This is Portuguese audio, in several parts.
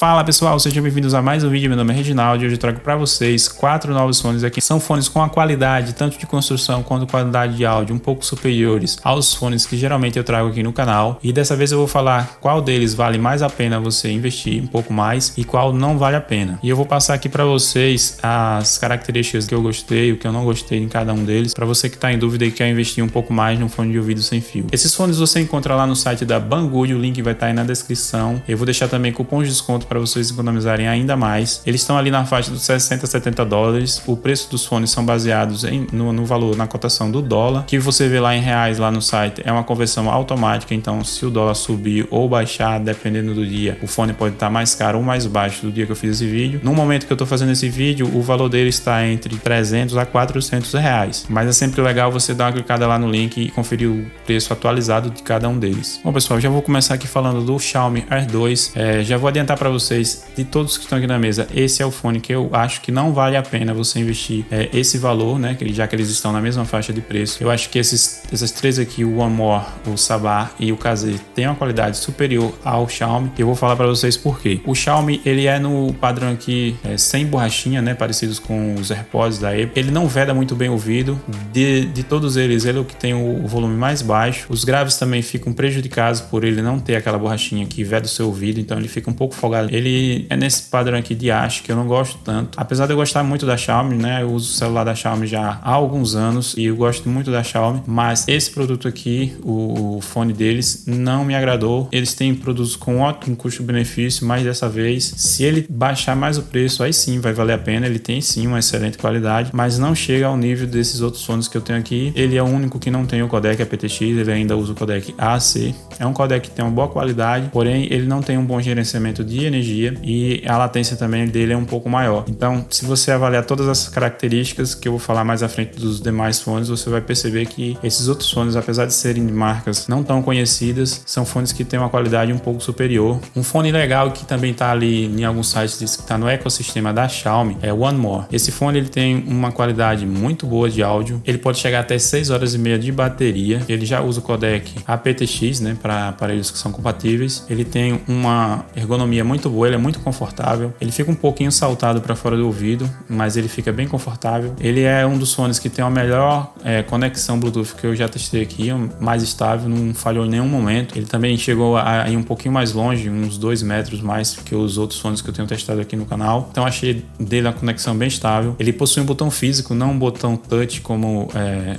Fala pessoal, sejam bem-vindos a mais um vídeo. Meu nome é Reginaldo e hoje eu trago para vocês 4 novos fones aqui. São fones com a qualidade, tanto de construção quanto qualidade de áudio, um pouco superiores aos fones que geralmente eu trago aqui no canal. E dessa vez eu vou falar qual deles vale mais a pena você investir um pouco mais e qual não vale a pena. E eu vou passar aqui para vocês as características que eu gostei, o que eu não gostei em cada um deles, para você que está em dúvida e quer investir um pouco mais num fone de ouvido sem fio. Esses fones você encontra lá no site da Banggood, o link vai estar aí na descrição. Eu vou deixar também cupom de desconto para vocês economizarem ainda mais. Eles estão ali na faixa dos 60 a 70 dólares. O preço dos fones são baseados no valor, na cotação do dólar, que você vê lá em reais lá no site. É uma conversão automática, então se o dólar subir ou baixar, dependendo do dia, o fone pode estar mais caro ou mais baixo do dia que eu fiz esse vídeo. No momento que eu estou fazendo esse vídeo, o valor dele está entre 300 a 400 reais. Mas é sempre legal você dar uma clicada lá no link e conferir o preço atualizado de cada um deles. Bom pessoal, já vou começar aqui falando do Xiaomi Air 2. Já vou adiantar para vocês, de todos que estão aqui na mesa, esse é o fone que eu acho que não vale a pena você investir esse valor, né? Já que eles estão na mesma faixa de preço. Eu acho que essas três aqui, o One More, o Sabah e o KZ, têm uma qualidade superior ao Xiaomi. E eu vou falar para vocês por quê. O Xiaomi, ele é no padrão aqui sem borrachinha, né? Parecidos com os AirPods da Apple. Ele não veda muito bem o ouvido. De todos eles, ele é o que tem o volume mais baixo. Os graves também ficam prejudicados por ele não ter aquela borrachinha que veda o seu ouvido, então ele fica um pouco folgado. Ele é nesse padrão aqui de haste que eu não gosto tanto. Apesar de eu gostar muito da Xiaomi, né? Eu uso o celular da Xiaomi já há alguns anos e eu gosto muito da Xiaomi, mas esse produto aqui, o fone deles, não me agradou. Eles têm produtos com ótimo custo-benefício, mas dessa vez, se ele baixar mais o preço, aí sim vai valer a pena. Ele tem sim uma excelente qualidade, mas não chega ao nível desses outros fones que eu tenho aqui. Ele é o único que não tem o codec aptX, ele ainda usa o codec AC. É um codec que tem uma boa qualidade, porém ele não tem um bom gerenciamento de energia e a latência também dele é um pouco maior. Então, se você avaliar todas essas características que eu vou falar mais à frente dos demais fones, você vai perceber que esses outros fones, apesar de serem de marcas não tão conhecidas, são fones que têm uma qualidade um pouco superior. Um fone legal que também está ali em alguns sites, diz que está no ecossistema da Xiaomi, é o One More. Esse fone ele tem uma qualidade muito boa de áudio, ele pode chegar até 6 horas e meia de bateria, ele já usa o codec aptX, né, para aparelhos que são compatíveis. Ele tem uma ergonomia muito boa, ele é muito confortável, ele fica um pouquinho saltado para fora do ouvido, mas ele fica bem confortável. Ele é um dos fones que tem a melhor conexão Bluetooth que eu já testei aqui, mais estável, não falhou em nenhum momento. Ele também chegou a ir um pouquinho mais longe, uns 2 metros mais que os outros fones que eu tenho testado aqui no canal, então achei dele a conexão bem estável. Ele possui um botão físico, não um botão touch como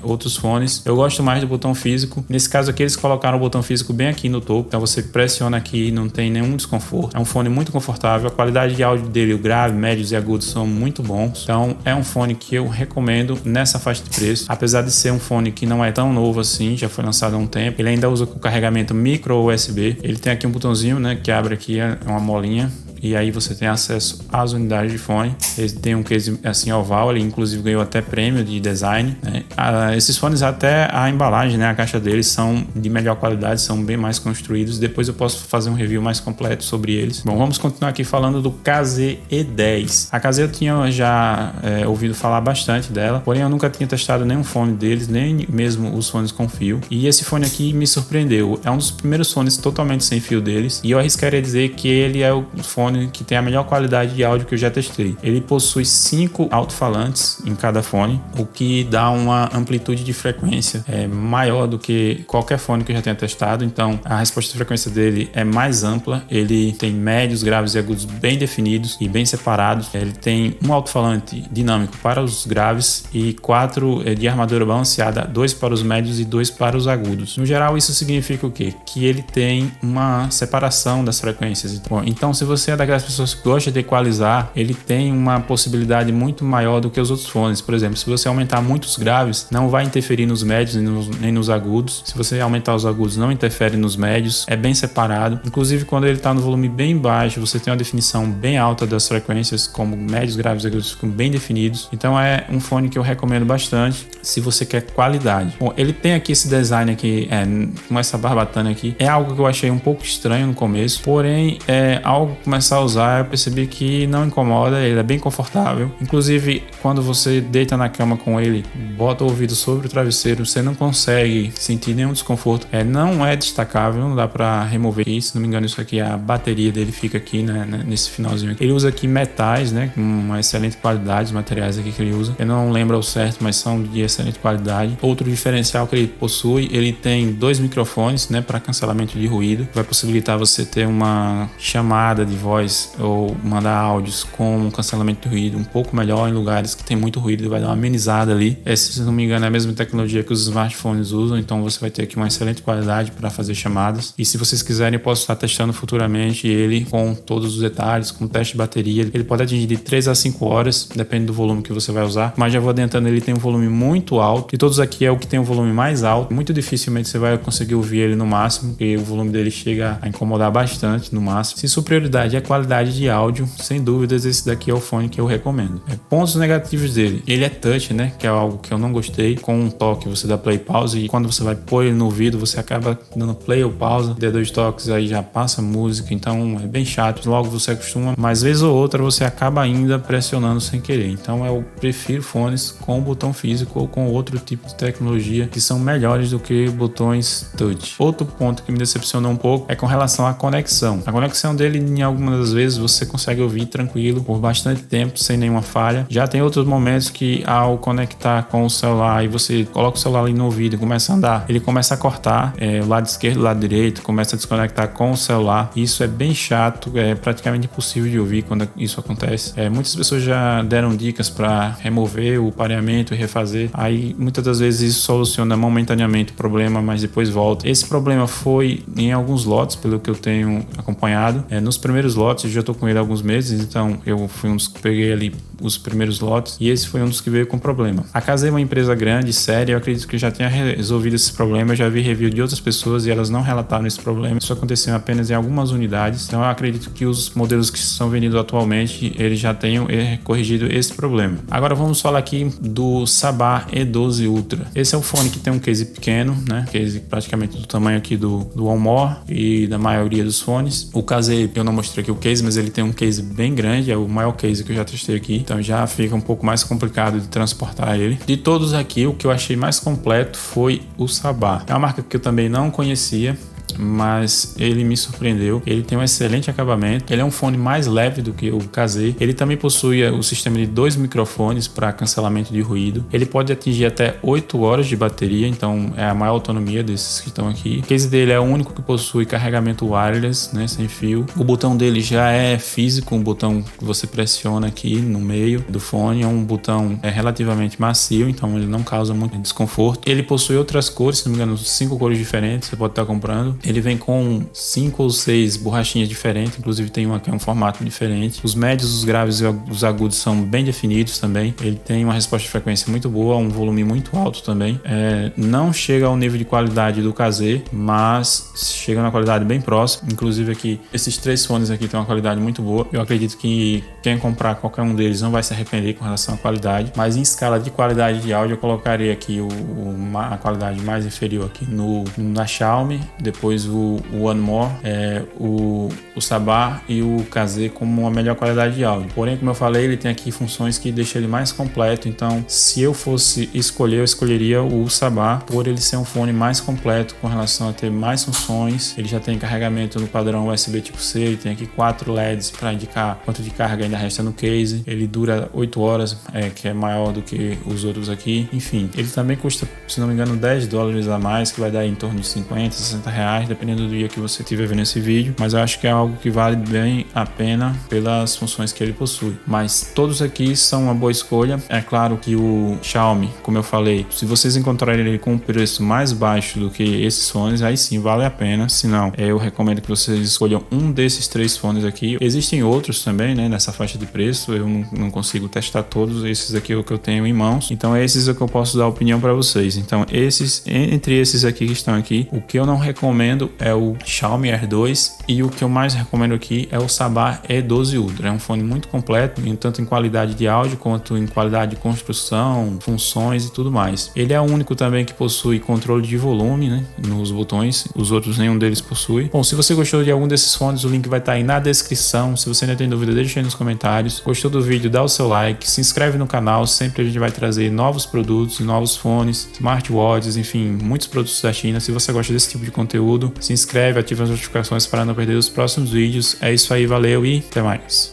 outros fones. Eu gosto mais do botão físico. Nesse caso aqui eles colocaram o botão físico bem aqui no topo, então você pressiona aqui e não tem nenhum desconforto. É um fone muito confortável, a qualidade de áudio dele, o grave, médios e agudos são muito bons, então é um fone que eu recomendo nessa faixa de preço. Apesar de ser um fone que não é tão novo assim, já foi lançado há um tempo, ele ainda usa com carregamento micro USB. Ele tem aqui um botãozinho, né, que abre aqui, é uma molinha, e aí você tem acesso às unidades de fone. Ele tem um case assim oval, ele inclusive ganhou até prêmio de design, né? Esses fones, até a embalagem, né, a caixa deles são de melhor qualidade, são bem mais construídos. Depois eu posso fazer um review mais completo sobre eles. Bom, vamos continuar aqui falando do KZ E10. A KZ eu tinha já ouvido falar bastante dela, porém eu nunca tinha testado nenhum fone deles, nem mesmo os fones com fio. E esse fone aqui me surpreendeu. É um dos primeiros fones totalmente sem fio deles, e eu arriscaria dizer que ele é o fone que tem a melhor qualidade de áudio que eu já testei. Ele possui 5 alto-falantes em cada fone, o que dá uma amplitude de frequência maior do que qualquer fone que eu já tenha testado. Então a resposta de frequência dele é mais ampla, ele tem médios, graves e agudos bem definidos e bem separados. Ele tem um alto-falante dinâmico para os graves e 4 de armadura balanceada, 2 para os médios e 2 para os agudos. No geral, isso significa o quê? Que ele tem uma separação das frequências. Então se você é daquelas pessoas que gostam de equalizar, ele tem uma possibilidade muito maior do que os outros fones. Por exemplo, se você aumentar muito os graves, não vai interferir nos médios nem nos agudos. Se você aumentar os agudos, não interfere nos médios, é bem separado. Inclusive, quando ele está no volume bem baixo, você tem uma definição bem alta das frequências, como médios, graves e agudos ficam bem definidos. Então é um fone que eu recomendo bastante se você quer qualidade. Bom, ele tem aqui esse design aqui, com essa barbatana aqui. É algo que eu achei um pouco estranho no começo, porém é algo que começa começar a usar, eu percebi que não incomoda, ele é bem confortável. Inclusive, quando você deita na cama com ele, bota o ouvido sobre o travesseiro, você não consegue sentir nenhum desconforto. Não é destacável, não dá para remover aqui. Se não me engano, isso aqui, a bateria dele fica aqui, né, nesse finalzinho aqui. Ele usa aqui metais, né, com uma excelente qualidade, os materiais aqui que ele usa. Eu não lembro ao certo, mas são de excelente qualidade. Outro diferencial que ele possui, ele tem 2 microfones, né, para cancelamento de ruído. Vai possibilitar você ter uma chamada de voz ou mandar áudios com um cancelamento de ruído um pouco melhor em lugares que tem muito ruído, vai dar uma amenizada ali. Essa, se não me engano, é a mesma tecnologia que os smartphones usam, então você vai ter aqui uma excelente qualidade para fazer chamadas. E se vocês quiserem, eu posso estar testando futuramente ele com todos os detalhes, com teste de bateria. Ele pode atingir de 3 a 5 horas, depende do volume que você vai usar, mas já vou adiantando, ele tem um volume muito alto, e todos aqui é o que tem o volume mais alto. Muito dificilmente você vai conseguir ouvir ele no máximo, porque o volume dele chega a incomodar bastante no máximo. Se sua prioridade é a qualidade de áudio, sem dúvidas esse daqui é o fone que eu recomendo. Pontos negativos dele, ele é touch, né, que é algo que eu não gostei. Com um toque você dá play e pause, e quando você vai pôr ele no ouvido, você acaba dando play ou pausa, dê 2 toques aí já passa música, então é bem chato. Logo você acostuma, mas vez ou outra você acaba ainda pressionando sem querer. Então eu prefiro fones com botão físico ou com outro tipo de tecnologia que são melhores do que botões touch. Outro ponto que me decepcionou um pouco é com relação à conexão. A conexão dele, em algumas das vezes, você consegue ouvir tranquilo por bastante tempo, sem nenhuma falha. Já tem outros momentos que, ao conectar com o celular e você coloca o celular ali no ouvido e começa a andar, ele começa a cortar o lado esquerdo, o lado direito, começa a desconectar com o celular. Isso é bem chato, é praticamente impossível de ouvir quando isso acontece. Muitas pessoas já deram dicas para remover o pareamento e refazer. Aí, muitas das vezes, isso soluciona momentaneamente o problema, mas depois volta. Esse problema foi em alguns lotes, pelo que eu tenho acompanhado. Nos primeiros lotes, eu já estou com ele há alguns meses, então eu fui um dos que peguei ali os primeiros lotes, e esse foi um dos que veio com problema. A Kazé é uma empresa grande, séria, eu acredito que já tenha resolvido esse problema. Eu já vi review de outras pessoas e elas não relataram esse problema. Isso aconteceu apenas em algumas unidades, então eu acredito que os modelos que são vendidos atualmente, eles já tenham corrigido esse problema. Agora vamos falar aqui do Sabah E12 Ultra. Esse é o fone que tem um case pequeno, né? Case praticamente do tamanho aqui do One More e da maioria dos fones. O Kazé, eu não mostrei aqui o case, mas ele tem um case bem grande, é o maior case que eu já testei aqui, então já fica um pouco mais complicado de transportar ele. De todos aqui, o que eu achei mais completo foi o Sabah. É uma marca que eu também não conhecia, mas ele me surpreendeu. Ele tem um excelente acabamento, ele é um fone mais leve do que o Kazé. Ele também possui o sistema de 2 microfones para cancelamento de ruído. Ele pode atingir até 8 horas de bateria, então é a maior autonomia desses que estão aqui. O case dele é o único que possui carregamento wireless, né, sem fio. O botão dele já é físico, um botão que você pressiona aqui no meio do fone. É um botão relativamente macio, então ele não causa muito desconforto. Ele possui outras cores, se não me engano, 5 cores diferentes, você pode estar comprando. Ele vem com 5 ou 6 borrachinhas diferentes, inclusive tem uma que é um formato diferente. Os médios, os graves e os agudos são bem definidos também. Ele tem uma resposta de frequência muito boa, um volume muito alto também. Não chega ao nível de qualidade do Kazé, mas chega na qualidade bem próxima. Inclusive aqui, esses 3 fones aqui têm uma qualidade muito boa. Eu acredito que quem comprar qualquer um deles não vai se arrepender com relação à qualidade, mas em escala de qualidade de áudio eu colocaria aqui a qualidade mais inferior aqui na Xiaomi, depois o One More, o Sabah e o Kazé como uma melhor qualidade de áudio. Porém, como eu falei, ele tem aqui funções que deixam ele mais completo, então se eu fosse escolher, eu escolheria o Sabah por ele ser um fone mais completo com relação a ter mais funções. Ele já tem carregamento no padrão USB tipo C, ele tem aqui 4 LEDs para indicar quanto de carga ainda resta no case. Ele dura 8 horas, que é maior do que os outros aqui. Enfim, ele também custa, se não me engano, $10 a mais, que vai dar em torno de 50, 60 reais, dependendo do dia que você estiver vendo esse vídeo, mas eu acho que é algo que vale bem a pena pelas funções que ele possui. Mas todos aqui são uma boa escolha. É claro que o Xiaomi, como eu falei, se vocês encontrarem ele com um preço mais baixo do que esses fones, aí sim vale a pena. Se não, eu recomendo que vocês escolham um desses 3 fones aqui. Existem outros também, né, nessa faixa de preço, eu não consigo testar todos. Esses aqui é o que eu tenho em mãos, então esses é que eu posso dar opinião para vocês. Então entre esses aqui que estão aqui, o que eu não recomendo recomendo é o Xiaomi R2 e o que eu mais recomendo aqui é o Sabá E12 Ultra. É um fone muito completo, tanto em qualidade de áudio quanto em qualidade de construção, funções e tudo mais. Ele é o único também que possui controle de volume, né, nos botões, os outros nenhum deles possui. Bom, se você gostou de algum desses fones, o link vai estar aí na descrição. Se você ainda tem dúvida, deixa aí nos comentários. Gostou do vídeo, dá o seu like, se inscreve no canal, sempre a gente vai trazer novos produtos, novos fones, smartwatches, enfim, muitos produtos da China. Se você gosta desse tipo de conteúdo, se inscreve, ativa as notificações para não perder os próximos vídeos. É isso aí, valeu e até mais.